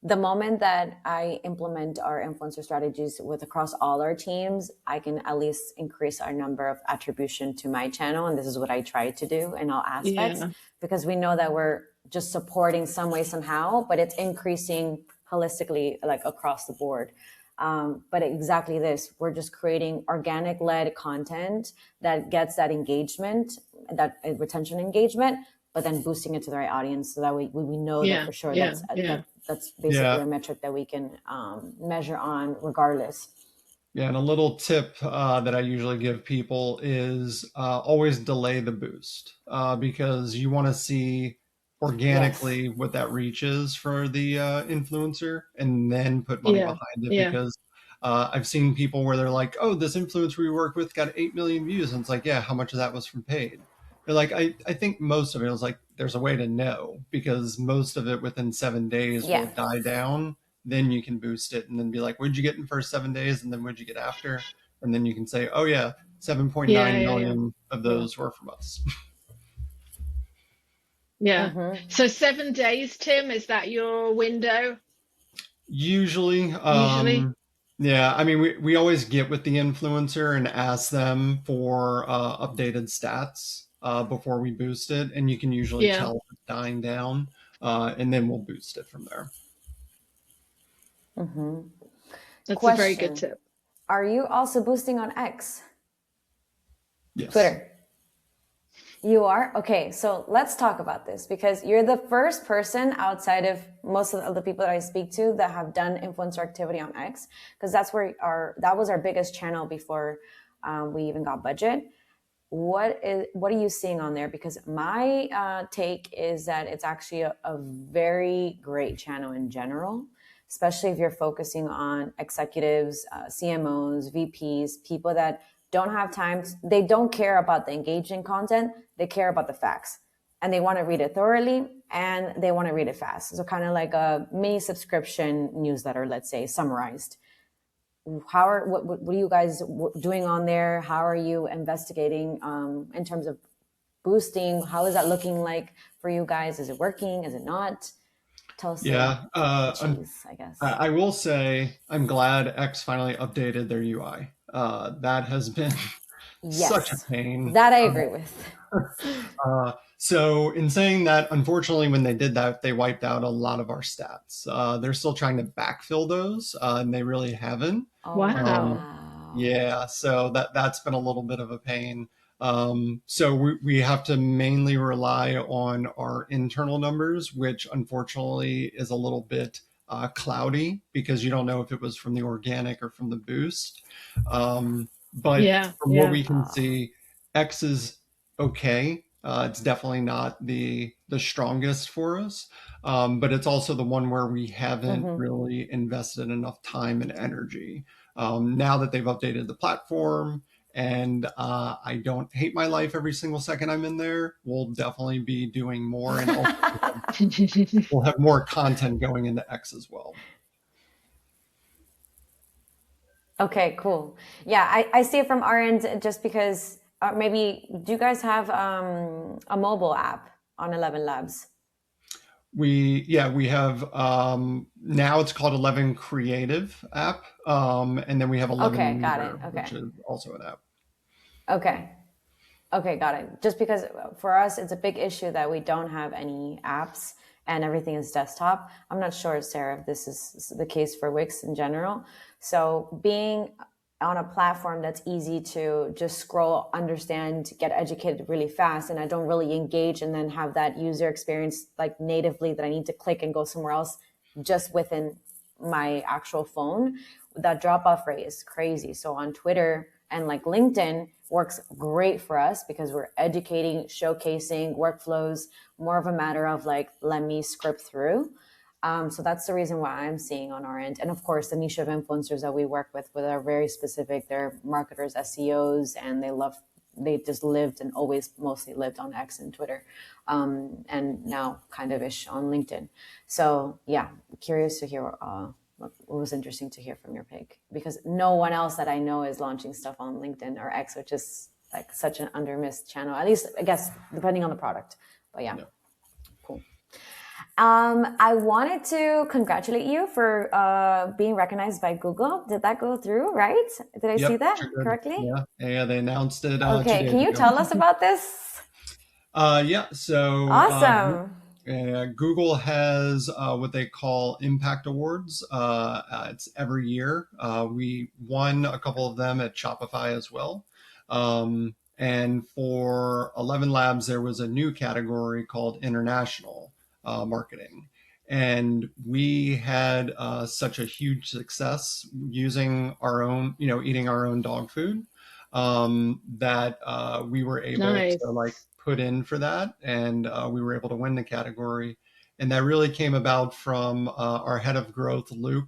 the moment that I implement our influencer strategies with across all our teams, I can at least increase our number of attribution to my channel. And this is what I try to do in all aspects, Yeah. because we know that we're just supporting some way, somehow, but it's increasing holistically, like across the board. But exactly this, we're just creating organic led content that gets that engagement, that retention engagement, but then boosting it to the right audience. So that we know that Yeah. for sure Yeah. Yeah. that's basically Yeah. a metric that we can measure on regardless. Yeah, and a little tip that I usually give people is always delay the boost because you want to see Yes. organically what that reach is for the influencer and then put money Yeah. behind it Yeah. because I've seen people where they're like, oh, this influencer we work with got 8 million views. And it's like, yeah, how much of that was from paid? They're like, I think most of it was like, there's a way to know because most of it within 7 days will Yeah. die down, then you can boost it and then be like, what did you get in the first 7 days? And then what did you get after? And then you can say, oh, yeah, Yeah. 7.9 Yeah. Yeah. million of Yeah. those were from us. Yeah. Mm-hmm. So 7 days, Tim, is that your window Usually, usually? yeah, I mean, we always get with the influencer and ask them for updated stats before we boost it. And you can usually Yeah. tell if it's dying down, and then we'll boost it from there. Mm-hmm. That's a very good Question: tip. are you also boosting on X, Yes. Twitter? You are? Okay, so let's talk about this because you're the first person outside of most of the people that I speak to that have done influencer activity on X, because that's where that was our biggest channel before we even got budget. What are you seeing on there? Because my take is that it's actually a very great channel in general, especially if you're focusing on executives, CMOs, VPs, people that don't have time. They don't care about the engaging content. They care about the facts, and they want to read it thoroughly and they want to read it fast. So kind of like a mini subscription newsletter, let's say, summarized. What are you guys doing on there? How are you investigating in terms of boosting? How is that looking like for you guys? Is it working? Is it not? Tell us Yeah. the cheese, I guess. I will say I'm glad X finally updated their UI. That has been such a Yes, pain. that I agree with. So in saying that, unfortunately, when they did that, they wiped out a lot of our stats. They're still trying to backfill those, and they really haven't. Oh, Wow. wow. Yeah, so that's been a little bit of a pain. So we have to mainly rely on our internal numbers, which unfortunately is a little bit cloudy because you don't know if it was from the organic or from the boost. But Yeah. from what Yeah. we can see, X is okay. It's definitely not the strongest for us, but it's also the one where we haven't Mm-hmm. really invested enough time and energy. Now that they've updated the platform and I don't hate my life every single second I'm in there, we'll definitely be doing more and also we'll have more content going into X as well. Okay, cool. Yeah, I see it from our end just because maybe do you guys have a mobile app on ElevenLabs? We have now it's called 11 Creative app, and then we have 11 Okay, got it. Leader, which Okay. is also an app. Okay. Okay, got it. Just because for us, it's a big issue that we don't have any apps and everything is desktop. I'm not sure, Sarah, if this is the case for Wix in general. So being on a platform that's easy to just scroll, understand, get educated really fast, and I don't really engage and then have that user experience like natively that I need to click and go somewhere else just within my actual phone, that drop off rate is crazy. So on Twitter and like LinkedIn works great for us because we're educating, showcasing workflows, more of a matter of like, let me script through. So that's the reason why I'm seeing on our end. And of course, the niche of influencers that we work with are very specific. They're marketers, SEOs, and they just lived and always mostly lived on X and Twitter, and now kind of ish on LinkedIn. So yeah, curious to hear what was interesting to hear from your pick, because no one else that I know is launching stuff on LinkedIn or X, which is like such an under-missed channel, at least I guess depending on the product. But yeah. Cool. I wanted to congratulate you for being recognized by Google. Did that go through, right? Did I see that correctly? Yeah, they announced it. Okay, can you tell us about this? Yeah, so awesome. Google has what they call Impact Awards. It's every year. We won a couple of them at Shopify as well. And for ElevenLabs, there was a new category called International Marketing. And we had such a huge success using our own, eating our own dog food, that we were able to like put in for that, and we were able to win the category. And that really came about from our head of growth, Luke.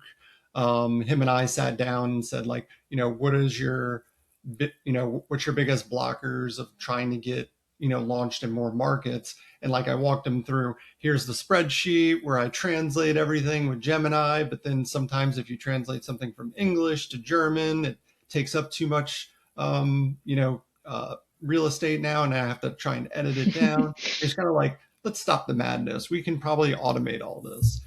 Him and I sat down and said, like, what's your biggest blockers of trying to get launched in more markets? And like I walked him through, here's the spreadsheet where I translate everything with Gemini, but then sometimes if you translate something from English to German, it takes up too much real estate now, and I have to try and edit it down. It's kind of like, let's stop the madness. We can probably automate all this.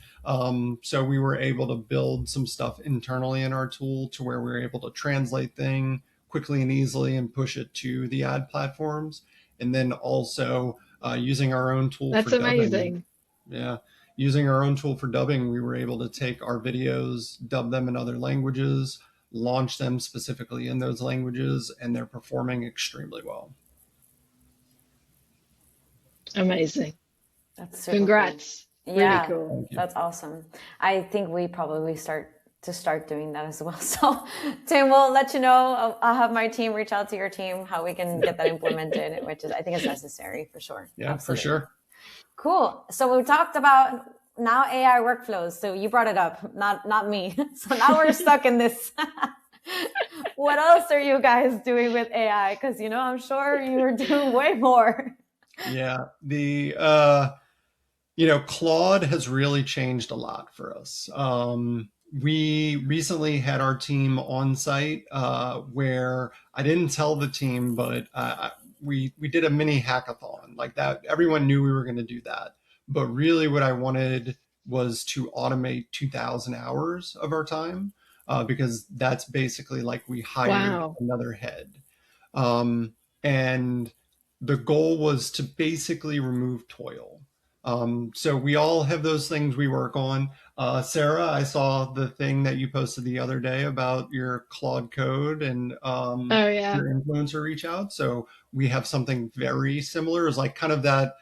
So we were able to build some stuff internally in our tool to where we were able to translate things quickly and easily and push it to the ad platforms. And then also using our own tool for dubbing. That's amazing. Yeah. Using our own tool for dubbing, we were able to take our videos, dub them in other languages, launch them specifically in those languages, and they're performing extremely well. Amazing. That's super congrats. Cool. Really cool. That's awesome. I think we probably start doing that as well. So Tim, we'll let you know. I'll have my team reach out to your team how we can get that implemented, which is, I think, is necessary for sure. Yeah, absolutely. For sure. Cool. So we talked about now AI workflows. So you brought it up, not me. So now we're stuck in this. What else are you guys doing with AI? Because, I'm sure you're doing way more. Yeah. Claude has really changed a lot for us. We recently had our team on site where I didn't tell the team, but we did a mini hackathon like that. Everyone knew we were going to do that. But really what I wanted was to automate 2,000 hours of our time because that's basically like we hired another head. And the goal was to basically remove toil. So we all have those things we work on. Sarah, I saw the thing that you posted the other day about your Claude code and your influencer reach out. So we have something very similar. It's like kind of that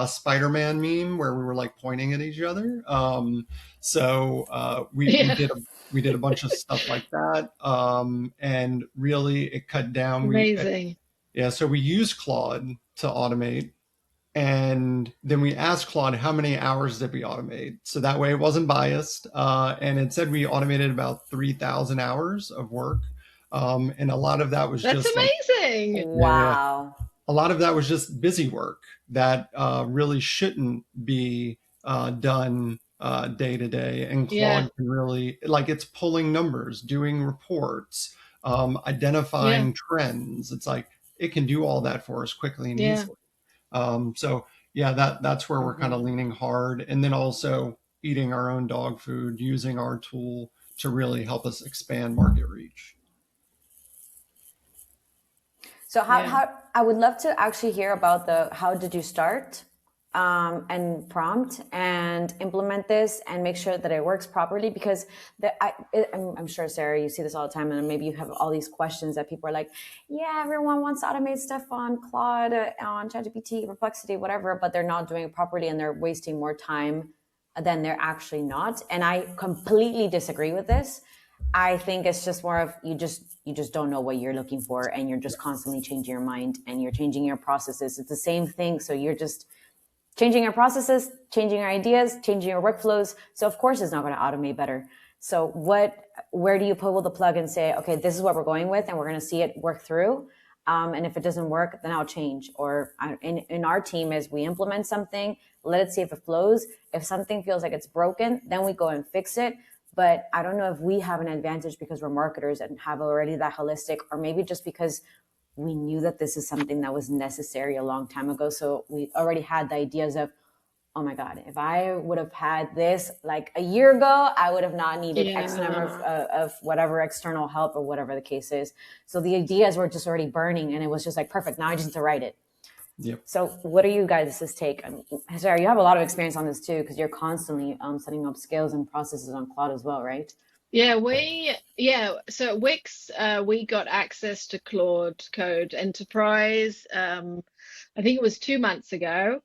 Spider-Man meme where we were like pointing at each other. We did a bunch of stuff like that. And really it cut down. Amazing. So we use Claude to automate. And then we asked Claude, how many hours did we automate? So that way it wasn't biased. And it said we automated about 3,000 hours of work. And a lot of that was That's amazing. Wow. A lot of that was just busy work that really shouldn't be done day to day. And Claude can really, like, it's pulling numbers, doing reports, identifying trends. It's like, it can do all that for us quickly and easily. That's where we're kind of leaning hard. And then also eating our own dog food, using our tool to really help us expand market reach. So how I would love to actually hear about the how did you start, and prompt and implement this and make sure that it works properly, because I'm sure, Sarah, you see this all the time, and maybe you have all these questions that people are like, yeah, everyone wants to automate stuff on Claude, on ChatGPT, Perplexity, whatever, but they're not doing it properly and they're wasting more time than they're actually not. And I completely disagree with this. I think it's just more of you just don't know what you're looking for, and you're just constantly changing your mind and you're changing your processes. It's the same thing. So you're just changing your processes, changing your ideas, changing your workflows. So of course it's not going to automate better. So where do you pull the plug and say, okay, this is what we're going with and we're going to see it work through. And if it doesn't work, then I'll change. Or in our team is we implement something, let it see if it flows. If something feels like it's broken, then we go and fix it. But I don't know if we have an advantage because we're marketers and have already that holistic, or maybe just because we knew that this is something that was necessary a long time ago. So we already had the ideas of, oh my God, if I would have had this like a year ago, I would have not needed X number of whatever external help or whatever the case is. So the ideas were just already burning and it was just like, perfect. Now I just need to write it. Yep. So what are you guys' take? Sarah, you have a lot of experience on this too, because you're constantly setting up skills and processes on Claude as well, right? So at Wix, we got access to Claude Code Enterprise. I think it was 2 months ago.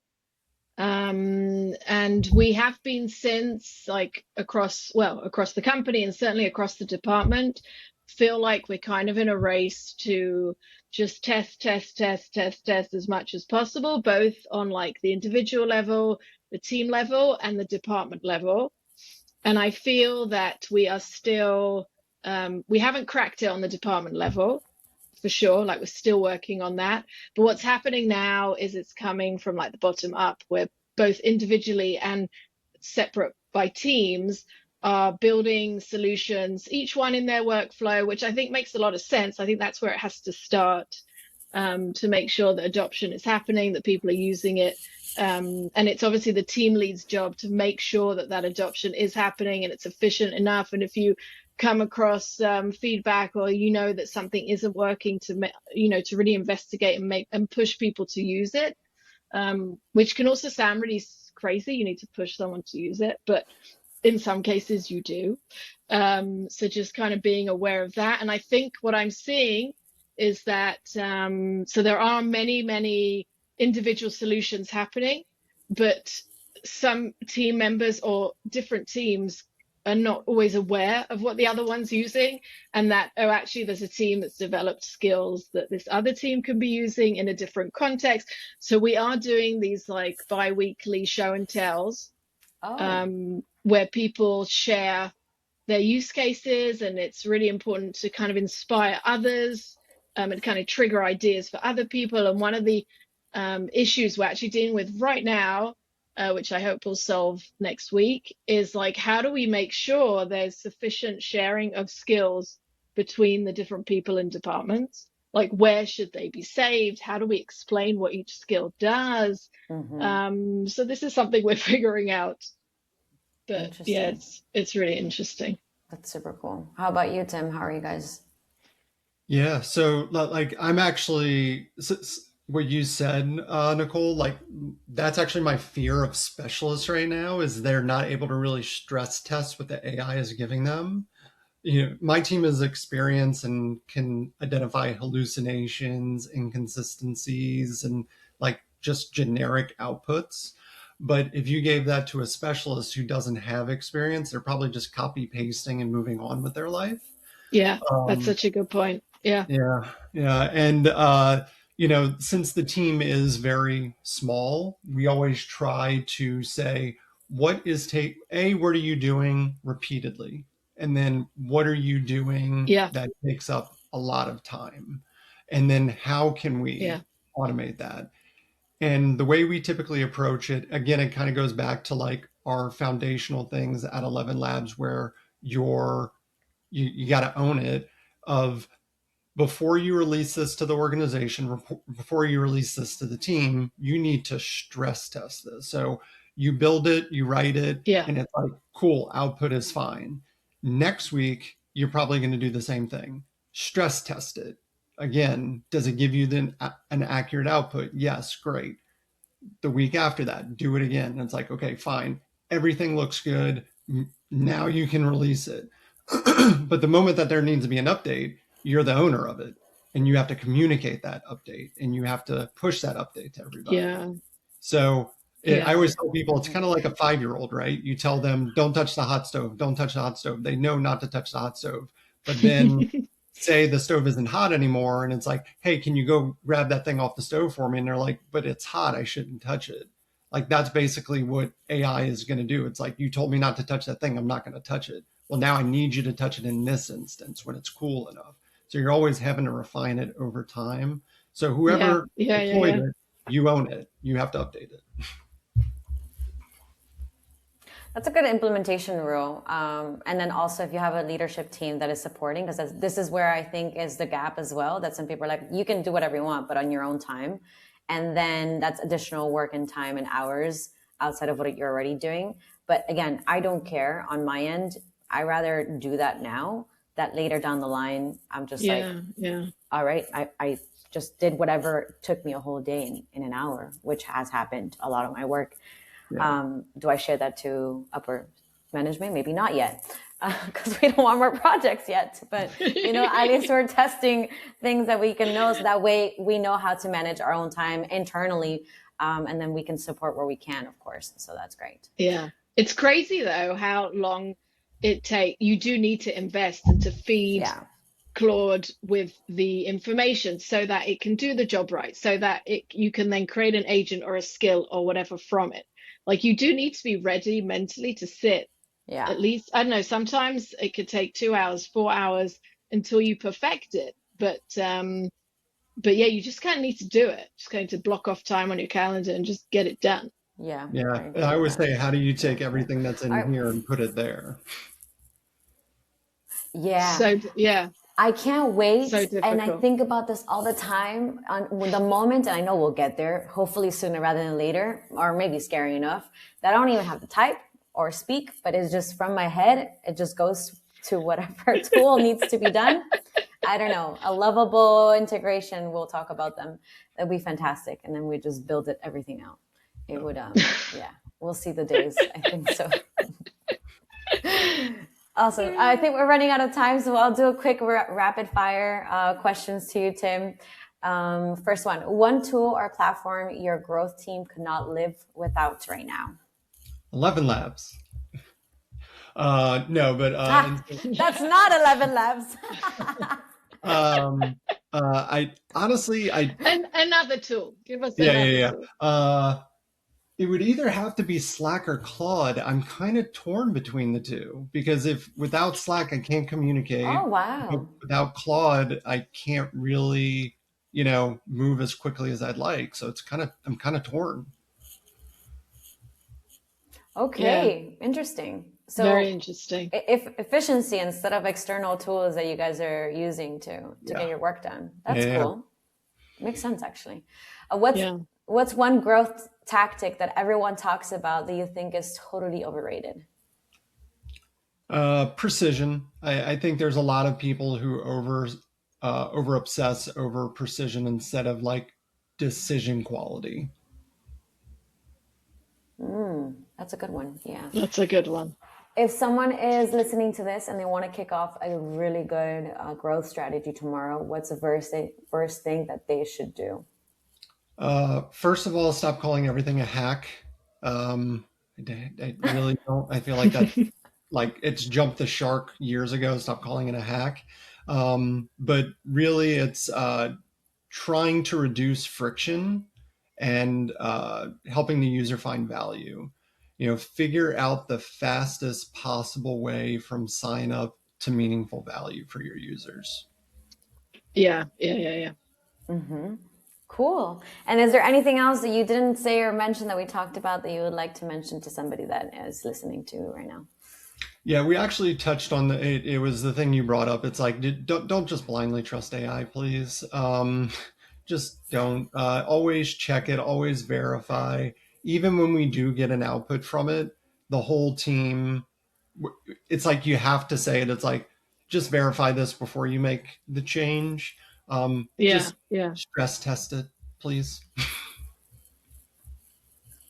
And we have been since, like across the company and certainly across the department, feel like we're kind of in a race to just test as much as possible, both on like the individual level, the team level, and the department level. And I feel that we are still, we haven't cracked it on the department level for sure. Like we're still working on that. But what's happening now is it's coming from like the bottom up, where both individually and separate by teams are building solutions, each one in their workflow, which I think makes a lot of sense. I think that's where it has to start, to make sure that adoption is happening, that people are using it. And it's obviously the team lead's job to make sure that that adoption is happening and it's efficient enough. And if you come across feedback, or you know that something isn't working, to really investigate and make and push people to use it, which can also sound really crazy. You need to push someone to use it, but in some cases you do. So just kind of being aware of that. And I think what I'm seeing is that so there are many individual solutions happening, but some team members or different teams are not always aware of what the other one's using, and that, oh, actually there's a team that's developed skills that this other team can be using in a different context. So we are doing these like bi-weekly show and tells, where people share their use cases, and it's really important to kind of inspire others, and kind of trigger ideas for other people. And one of the issues we're actually dealing with right now, which I hope we'll solve next week, is like, how do we make sure there's sufficient sharing of skills between the different people in departments? Like, where should they be saved? How do we explain what each skill does? So this is something we're figuring out. But yeah, it's really interesting. That's super cool. How about you, Tim? How are you guys? Yeah, so like I'm actually what you said, Nicole, like that's actually my fear of specialists right now, is they're not able to really stress test what the AI is giving them. My team is experienced and can identify hallucinations, inconsistencies, and like just generic outputs. But if you gave that to a specialist who doesn't have experience, they're probably just copy pasting and moving on with their life. Yeah, that's such a good point. Yeah. And since the team is very small, we always try to say, what are you doing repeatedly? And then what are you doing that takes up a lot of time? And then how can we automate that? And the way we typically approach it, again, it kind of goes back to like our foundational things at ElevenLabs, where you got to own it. Of before you release this to the organization, before you release this to the team, you need to stress test this. So you build it, you write it, and it's like, cool, output is fine. Next week, you're probably going to do the same thing. Stress test it. again, does it give you an accurate output? Yes, great. The week after that, do it again. And it's like, okay, fine. Everything looks good. Now you can release it. But the moment that there needs to be an update, you're the owner of it. And you have to communicate that update and you have to push that update to everybody. Yeah. So Yeah. I always tell people it's kind of like a 5-year-old, right? You tell them, don't touch the hot stove, don't touch the hot stove. They know not to touch the hot stove. But then say the stove isn't hot anymore and it's like, hey, can you go grab that thing off the stove for me? And they're like, but it's hot, I shouldn't touch it. Like, that's basically what AI is going to do. It's like, you told me not to touch that thing, I'm not going to touch it. Well, now I need you to touch it in this instance when it's cool enough. So you're always having to refine it over time. So whoever deployed it, you own it. You have to update it. That's a good implementation rule. And then also if you have a leadership team that is supporting, because this is where I think is the gap as well, that some people are like, you can do whatever you want, but on your own time. And then that's additional work and time and hours outside of what you're already doing. But again, I don't care on my end. I rather do that now, that later down the line, I'm just all right, I just did whatever took me a whole day in an hour, which has happened a lot of my work. Yeah. Do I share that to upper management? Maybe not yet, because we don't want more projects yet. But, at least we're testing things that we can know, so that way we know how to manage our own time internally, and then we can support where we can, of course. So that's great. Yeah. It's crazy, though, how long it takes. You do need to invest and to feed Claude with the information so that it can do the job right, so that you can then create an agent or a skill or whatever from it. Like, you do need to be ready mentally to sit. Yeah. At least, I don't know, sometimes it could take 2 hours, 4 hours until you perfect it. But yeah, you just kind of need to do it. Just going to block off time on your calendar and just get it done. Yeah. Yeah. I always say, how do you take everything that's in here and put it there? Yeah. So, yeah. I can't wait. So and I think about this all the time on the moment, and I know we'll get there, hopefully sooner rather than later, or maybe scary enough, that I don't even have to type or speak, but it's just from my head. It just goes to whatever tool needs to be done. I don't know, a lovable integration. We'll talk about them. That'd be fantastic. And then we just build everything out. It would, we'll see the days. I think so. Awesome. I think we're running out of time, so I'll do a quick rapid fire questions to you, Tim. First one tool or platform your growth team could not live without right now? ElevenLabs. No, but that's not ElevenLabs. I honestly, another tool. Give us another tool. It would either have to be Slack or Claude. I'm kind of torn between the two, because without Slack, I can't communicate. Oh, wow. Without Claude, I can't really, move as quickly as I'd like. So I'm kind of torn. Okay. Yeah. Interesting. So very interesting. If efficiency instead of external tools that you guys are using to get your work done. That's cool. Makes sense, actually. What's one growth tactic that everyone talks about that you think is totally overrated? Precision. I think there's a lot of people who over obsess over precision instead of like decision quality. That's a good one. Yeah. That's a good one. If someone is listening to this and they want to kick off a really good growth strategy tomorrow, what's the first thing that they should do? First of all, stop calling everything a hack. I really don't. I feel like that, like it's jumped the shark years ago. Stop calling it a hack. But really, it's trying to reduce friction and helping the user find value. Figure out the fastest possible way from sign up to meaningful value for your users. Yeah. Mm-hmm. Cool. And is there anything else that you didn't say or mention that we talked about that you would like to mention to somebody that is listening to right now? Yeah, we actually touched on it was the thing you brought up. It's like, don't just blindly trust AI, please. Just don't. Always check it, always verify. Even when we do get an output from it, the whole team, it's like you have to say it. It's like, just verify this before you make the change. Just Yeah. stress test it, please.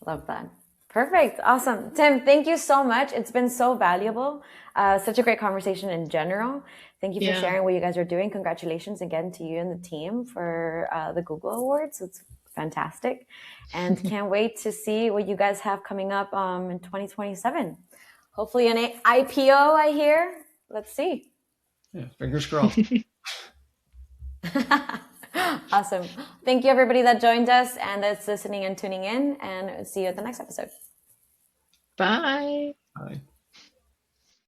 Love that. Perfect. Awesome. Tim, thank you so much. It's been so valuable. Such a great conversation in general. Thank you for sharing what you guys are doing. Congratulations again to you and the team for the Google Awards. It's fantastic. And can't wait to see what you guys have coming up in 2027. Hopefully an IPO, I hear. Let's see. Yeah, fingers crossed. Awesome. Thank you, everybody that joined us and that's listening and tuning in. And see you at the next episode. Bye. Bye.